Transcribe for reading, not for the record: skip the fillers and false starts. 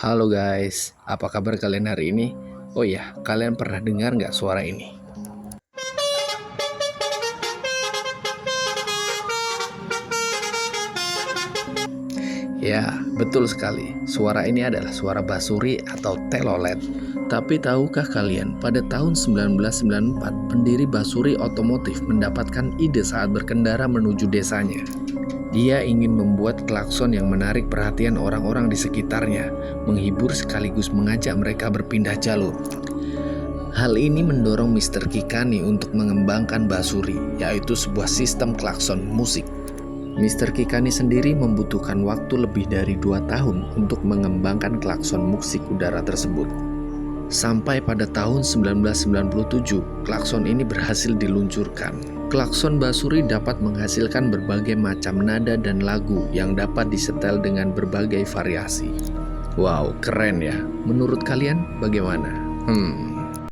Halo guys, apa kabar kalian hari ini? Oh ya, kalian pernah dengar nggak suara ini? Ya, betul sekali. Suara ini adalah suara basuri atau telolet. Tapi tahukah kalian, pada tahun 1994, pendiri Basuri Otomotif mendapatkan ide saat berkendara menuju desanya. Dia ingin membuat klakson yang menarik perhatian orang-orang di sekitarnya, menghibur sekaligus mengajak mereka berpindah jalur. Hal ini mendorong Mr. Kikani untuk mengembangkan Basuri, yaitu sebuah sistem klakson musik. Mr. Kikani sendiri membutuhkan waktu lebih dari 2 tahun untuk mengembangkan klakson musik udara tersebut. Sampai pada tahun 1997, klakson ini berhasil diluncurkan. Klakson Basuri dapat menghasilkan berbagai macam nada dan lagu yang dapat disetel dengan berbagai variasi. Wow, keren ya. Menurut kalian bagaimana?